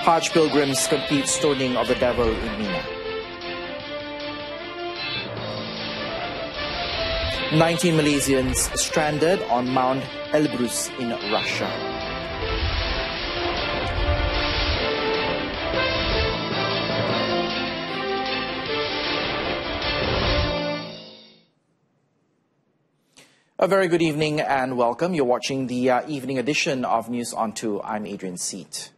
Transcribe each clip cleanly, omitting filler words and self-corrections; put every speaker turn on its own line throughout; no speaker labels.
Hajj pilgrims complete stoning of the devil in Mina. 19 Malaysians stranded on Mount ELBRUS in Russia. A very good evening and welcome. You're watching the evening edition of News on 2. I'm ADRIAN Sept.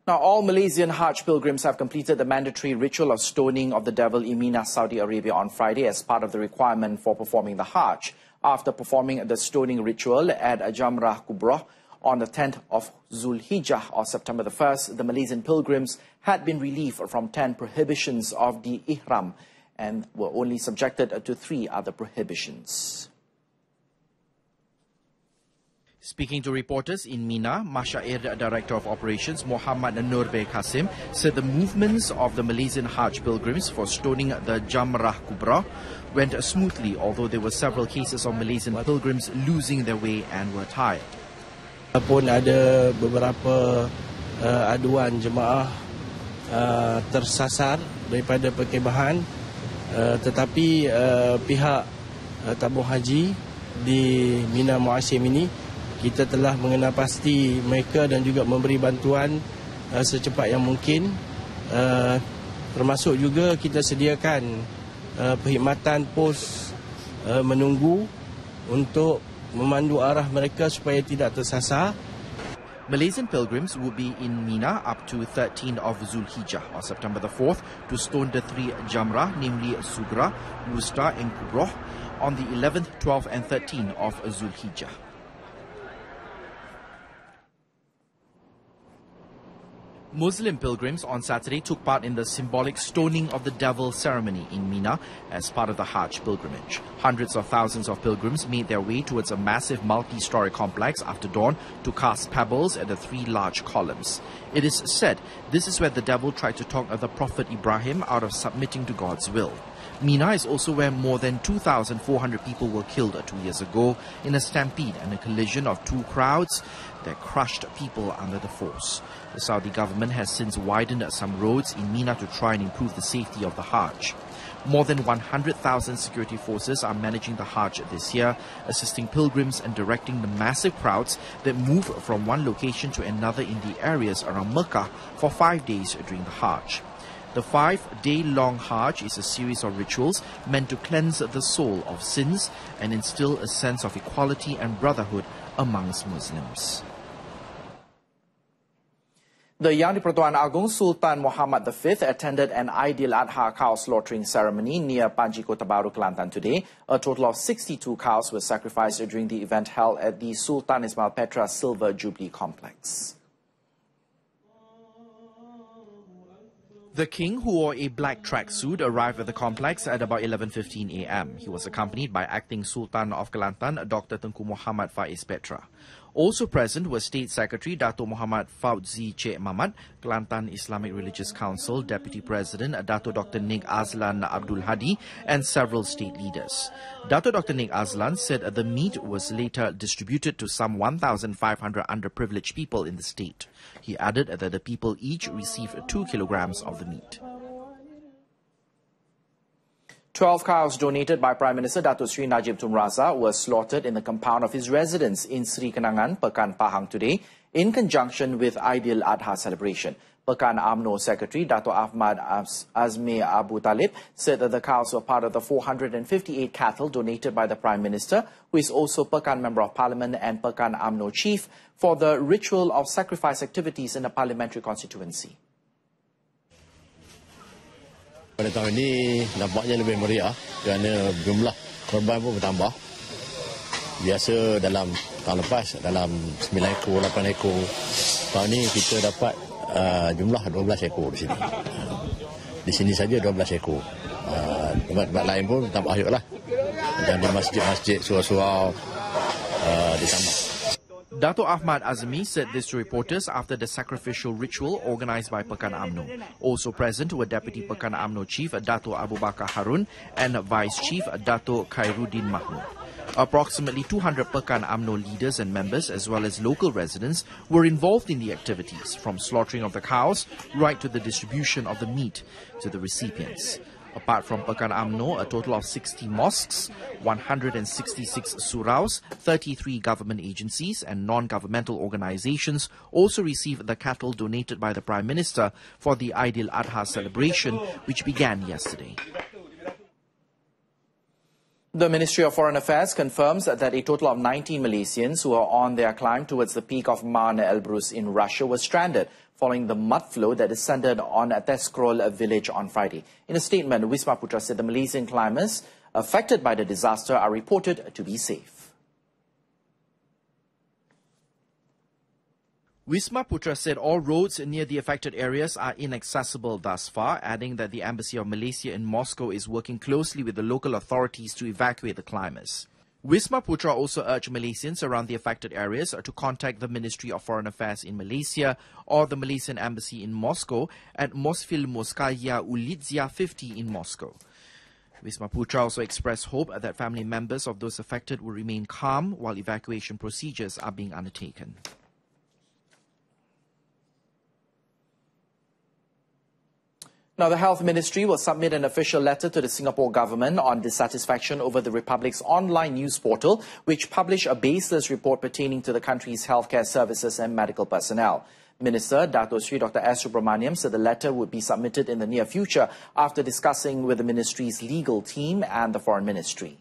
Now, all Malaysian Hajj pilgrims have completed the mandatory ritual of stoning of the devil in Mina, Saudi Arabia on Friday as part of the requirement for performing the Hajj. After performing the stoning ritual at Jamrah Kubra on the 10th of Zulhijjah or September the 1st, the Malaysian pilgrims had been relieved from 10 prohibitions of the Ihram and were only subjected to 3 other prohibitions. Speaking to reporters in Mina, Masyair Director of Operations Muhammad Nurbe Kasim said the movements of the Malaysian Hajj pilgrims for stoning the Jamrah Kubra went smoothly, although there were several cases of Malaysian pilgrims losing their way and were tired.
Pun ada beberapa aduan jemaah tersasar daripada perkemahan, tetapi pihak tabung haji di Mina Muasim ini kita telah mengenal pasti mereka dan juga memberi bantuan secepat yang mungkin, termasuk juga kita sediakan perkhidmatan pos menunggu untuk memandu arah mereka supaya tidak tersasar.
Malaysian pilgrims will be in Mina up to 13 of Zulhijjah or September the 4th to stone the 3 Jamrah, namely Sugra, Wusta and Kubroh on the 11th, 12th and 13th of Zulhijjah. Muslim pilgrims on Saturday took part in the symbolic stoning of the devil ceremony in Mina as part of the Hajj pilgrimage. Hundreds of thousands of pilgrims made their way towards a massive multi-story complex after dawn to cast pebbles at the 3 large columns. It is said this is where the devil tried to talk the Prophet Ibrahim out of submitting to God's will. Mina is also where more than 2,400 people were killed 2 years ago in a stampede and a collision of 2 crowds that crushed people under the force. The Saudi government has since widened some roads in Mina to try and improve the safety of the Hajj. More than 100,000 security forces are managing the Hajj this year, assisting pilgrims and directing the massive crowds that move from one location to another in the areas around Mecca for 5 days during the Hajj. The 5-day-long Hajj is a series of rituals meant to cleanse the soul of sins and instill a sense of equality and brotherhood amongst Muslims. The Yang di-Pertuan Agong Sultan Muhammad V attended an Aidil Adha cow slaughtering ceremony near Panji Kota Baru, Kelantan today. A total of 62 cows were sacrificed during the event held at the Sultan Ismail Petra Silver Jubilee Complex. The king, who wore a black tracksuit, arrived at the complex at about 11:15 a.m. He was accompanied by Acting Sultan of Kelantan, Dr. Tengku Muhammad Faiz Petra. Also present were State Secretary Dato' Muhammad Fauzi Cik Mamat, Kelantan Islamic Religious Council Deputy President Dato' Dr. Nik Azlan Abdul Hadi and several state leaders. Dato' Dr. Nik Azlan said the meat was later distributed to some 1,500 underprivileged people in the state. He added that the people each received 2 kilograms of the meat. 12 cows donated by Prime Minister Datuk Seri Najib Tun Razak were slaughtered in the compound of his residence in Sri Kenangan, Pekan Pahang today in conjunction with Aidil Adha celebration. Pekan UMNO Secretary Dato' Ahmad Azmi Abu Talib said that the cows were part of the 458 cattle donated by the Prime Minister, who is also Pekan Member of Parliament and Pekan UMNO Chief, for the ritual of sacrifice activities in the parliamentary constituency.
Pada tahun ini nampaknya lebih meriah kerana jumlah korban pun bertambah. Biasa dalam tahun lepas dalam 9 ekor, 8 ekor. Tahun ini kita dapat jumlah 12 ekor di sini. Di sini saja 12 ekor. Tempat-tempat lain pun tambah ayuklah. Dan di masjid-masjid surau-surau ditambah.
Dato' Ahmad Azmi said this to reporters after the sacrificial ritual organised by Pekan UMNO. Also present were Deputy Pekan UMNO Chief Dato' Abu Bakar Harun and Vice Chief Dato' Khairuddin Mahmud. Approximately 200 Pekan UMNO leaders and members, as well as local residents, were involved in the activities, from slaughtering of the cows right to the distribution of the meat to the recipients. Apart from Pekan UMNO, a total of 60 mosques, 166 suraus, 33 government agencies and non-governmental organizations also received the cattle donated by the Prime Minister for the Aidil Adha celebration, which began yesterday. The Ministry of Foreign Affairs confirms that a total of 19 Malaysians who are on their climb towards the peak of Mount Elbrus in Russia were stranded following the mud flow that descended on Teskrol village on Friday. In a statement, Wisma Putra said the Malaysian climbers affected by the disaster are reported to be safe. Wisma Putra said all roads near the affected areas are inaccessible thus far, adding that the Embassy of Malaysia in Moscow is working closely with the local authorities to evacuate the climbers. Wisma Putra also urged Malaysians around the affected areas to contact the Ministry of Foreign Affairs in Malaysia or the Malaysian Embassy in Moscow at Mosfilmskaya Ulitzia 50 in Moscow. Wisma Putra also expressed hope that family members of those affected will remain calm while evacuation procedures are being undertaken. Now, the Health Ministry will submit an official letter to the Singapore government on dissatisfaction over the Republic's online news portal, which published a baseless report pertaining to the country's healthcare services and medical personnel. Minister Dato Sri Dr. S. Subramaniam said the letter would be submitted in the near future after discussing with the ministry's legal team and the Foreign Ministry.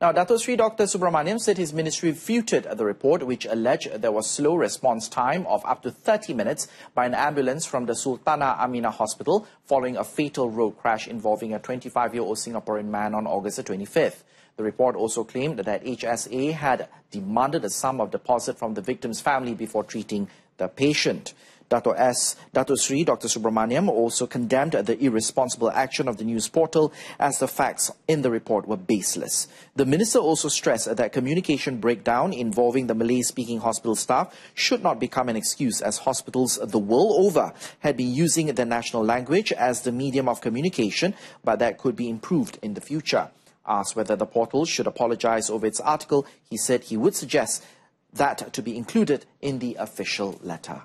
Now, Dato Sri Dr. Subramaniam said his ministry refuted the report, which alleged there was slow response time of up to 30 minutes by an ambulance from the Sultanah Aminah Hospital following a fatal road crash involving a 25-year-old Singaporean man on August the 25th. The report also claimed that HSA had demanded a sum of deposit from the victim's family before treating the patient. Dato Sri Dr. Subramaniam also condemned the irresponsible action of the news portal as the facts in the report were baseless. The minister also stressed that communication breakdown involving the Malay-speaking hospital staff should not become an excuse, as hospitals the world over had been using the national language as the medium of communication, but that could be improved in the future. Asked whether the portal should apologize over its article, he said he would suggest that to be included in the official letter.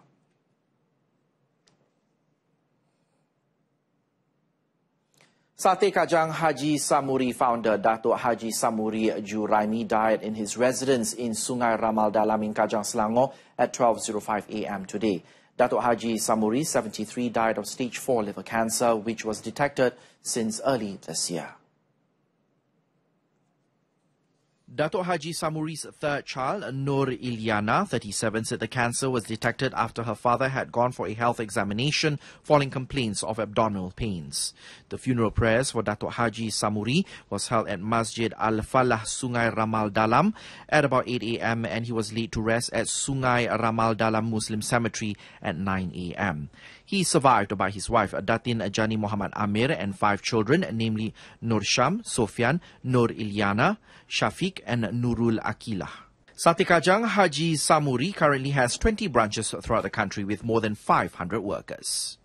Sate Kajang Haji Samuri founder Dato' Haji Samuri Durrani died in his residence in Sungai Ramal Dalam in Kajang, Selangor at 12:05 a.m. today. Dato' Haji Samuri, 73, died of stage 4 liver cancer, which was detected since early this year. Dato' Haji Samuri's third child, Nur Ilyana, 37, said the cancer was detected after her father had gone for a health examination following complaints of abdominal pains. The funeral prayers for Dato' Haji Samuri was held at Masjid Al-Falah Sungai Ramal Dalam at about 8 a.m. and he was laid to rest at Sungai Ramal Dalam Muslim Cemetery at 9 a.m. He is survived by his wife, Datin Jani Muhammad Amir, and 5 children, namely Nur Sham, Sofian, Nur Ilyana, Shafiq and Nurul Akilah. Sate Kajang Haji Samuri currently has 20 branches throughout the country with more than 500 workers.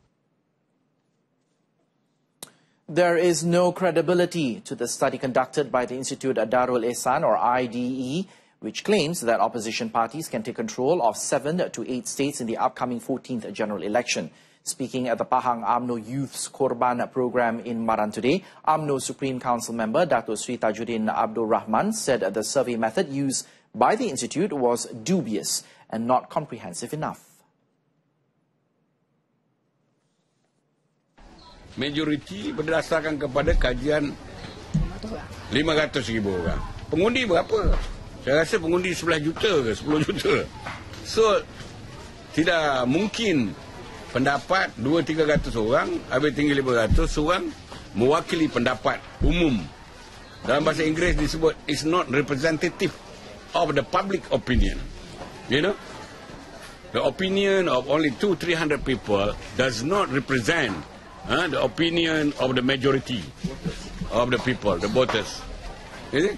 There is no credibility to the study conducted by the Institute Darul Ehsan, or IDE, which claims that opposition parties can take control of 7 to 8 states in the upcoming 14th general election. Speaking at the Pahang UMNO Youth's Korban program in Maran today, UMNO Supreme Council member Dato Sri Tajuddin Abdul Rahman said the survey method used by the institute was dubious and not comprehensive enough.
Majoriti berdasarkan kepada kajian 500,000 orang. Pengundi berapa? Saya rasa pengundi 11 juta ke 10 juta. So, tidak mungkin pendapat 200-300 orang, habis tinggal 500 orang mewakili pendapat umum. Dalam bahasa Inggeris disebut is not representative of the public opinion. You know? The opinion of only 200-300 people does not represent the opinion of the majority of the people, the voters. You see?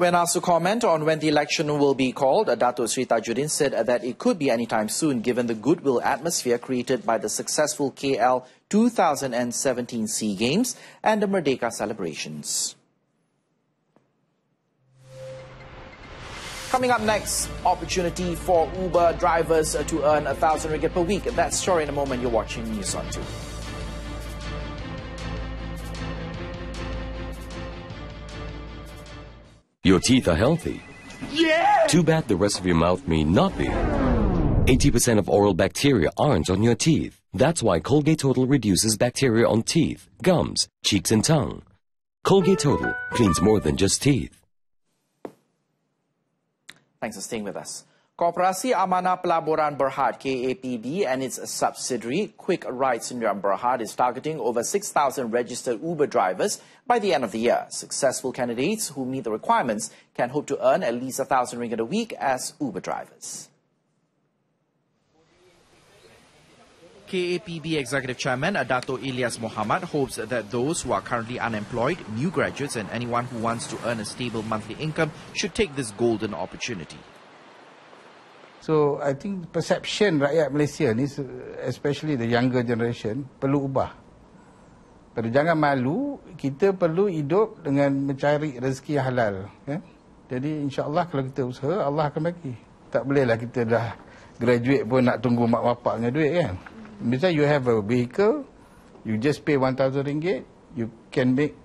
When asked to comment on when the election will be called, Dato Sri Tajuddin said that it could be anytime soon given the goodwill atmosphere created by the successful KL 2017 SEA Games and the Merdeka celebrations. Coming up next, opportunity for Uber drivers to earn 1,000 ringgit per week. That story in a moment. You're watching News on 2.
Your teeth are healthy.
Yeah!
Too bad the rest of your mouth may not be. 80% of oral bacteria aren't on your teeth. That's why Colgate Total reduces bacteria on teeth, gums, cheeks and tongue. Colgate Total cleans more than just teeth.
Thanks for staying with us. Koperasi Amanah Pelaburan Berhad KAPB and its subsidiary Quick Ride Sdn Berhad is targeting over 6,000 registered Uber drivers by the end of the year. Successful candidates who meet the requirements can hope to earn at least 1,000 ringgit a week as Uber drivers. KAPB Executive Chairman Dato' Ilyas Mohamad hopes that those who are currently unemployed, new graduates and anyone who wants to earn a stable monthly income should take this golden opportunity.
So I think perception rakyat Malaysia ni, especially the younger generation, perlu ubah. Pada jangan malu, kita perlu hidup dengan mencari rezeki yang halal. Kan? Jadi insya-Allah kalau kita usaha, Allah akan bagi. Tak bolehlah kita dah graduate pun nak tunggu mak bapak punya duit kan. Misalnya you have a vehicle, you just pay 1,000 ringgit, you can make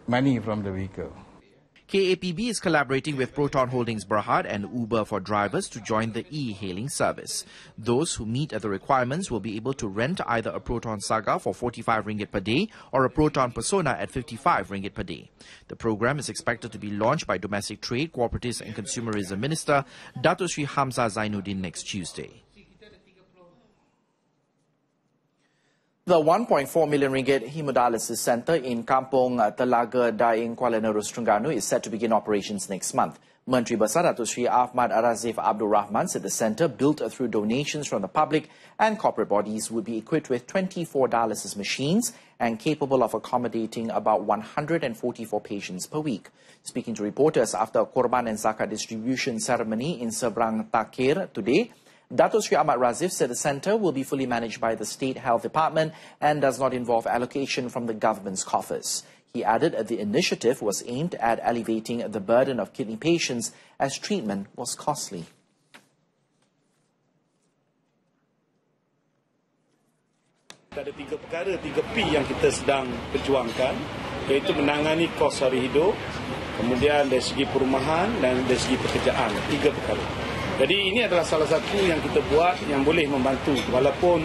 money from the vehicle.
KAPB is collaborating with Proton Holdings Berhad and Uber for drivers to join the e-hailing service. Those who meet the requirements will be able to rent either a Proton Saga for 45 ringgit per day or a Proton Persona at 55 ringgit per day. The program is expected to be launched by Domestic Trade, Cooperatives and Consumerism Minister Dato' Sri Hamzah Zainuddin next Tuesday. The 1.4 million ringgit Hemodialysis Center in Kampung Telaga Daeng, Kuala Nerus, Terengganu is set to begin operations next month. Menteri Besar Dato' Sri Ahmad Razif Abdul Rahman said the center, built through donations from the public and corporate bodies, would be equipped with 24 dialysis machines and capable of accommodating about 144 patients per week. Speaking to reporters after a Korban and Zakat distribution ceremony in Seberang Takir today, Dato' Sri Ahmad Razif said the centre will be fully managed by the State Health Department and does not involve allocation from the government's coffers. He added that the initiative was aimed at alleviating the burden of kidney patients as treatment was costly.
Ada 3 perkara, 3 P yang kita sedang perjuangkan, iaitu menangani kos hari hidup, kemudian dari segi perumahan dan dari segi pekerjaan. 3 perkara. Jadi ini adalah salah satu yang kita buat yang boleh membantu. Walaupun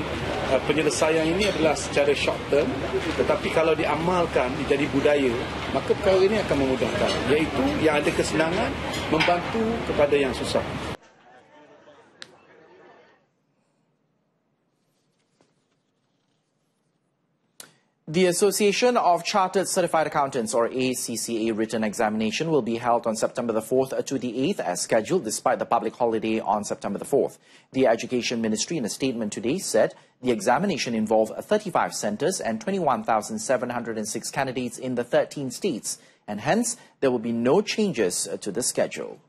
penyelesaian ini adalah secara short term, tetapi kalau diamalkan, jadi budaya, maka perkara ini akan memudahkan. Iaitu yang ada kesenangan membantu kepada yang susah.
The Association of Chartered Certified Accountants, or ACCA, written examination will be held on September the 4th to the 8th as scheduled, despite the public holiday on September the 4th. The Education Ministry, in a statement today, said the examination involved 35 centres and 21,706 candidates in the 13 states, and hence there will be no changes to the schedule.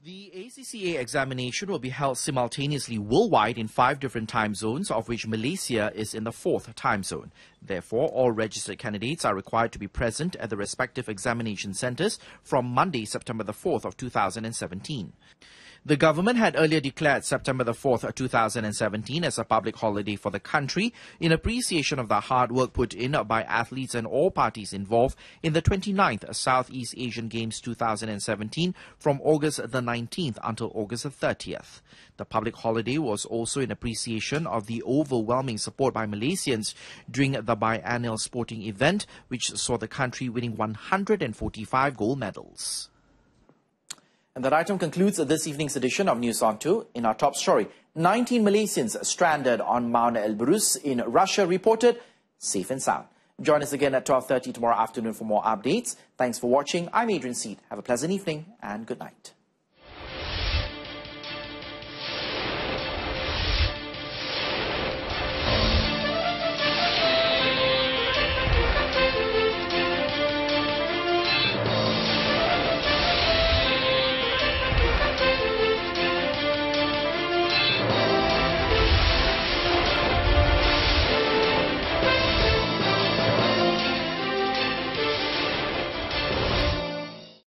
The ACCA examination will be held simultaneously worldwide in 5 different time zones, of which Malaysia is in the 4th time zone. Therefore, all registered candidates are required to be present at the respective examination centres from Monday, September the 4th of 2017. The government had earlier declared September the 4th, 2017 as a public holiday for the country in appreciation of the hard work put in by athletes and all parties involved in the 29th Southeast Asian Games 2017 from August the 19th until August the 30th. The public holiday was also in appreciation of the overwhelming support by Malaysians during the biennial sporting event, which saw the country winning 145 gold medals. And that item concludes this evening's edition of News on 2. In our top story, 19 Malaysians stranded on Mount Elbrus in Russia reported safe and sound. Join us again at 12:30 tomorrow afternoon for more updates. Thanks for watching. I'm Adrian Seed. Have a pleasant evening and good night.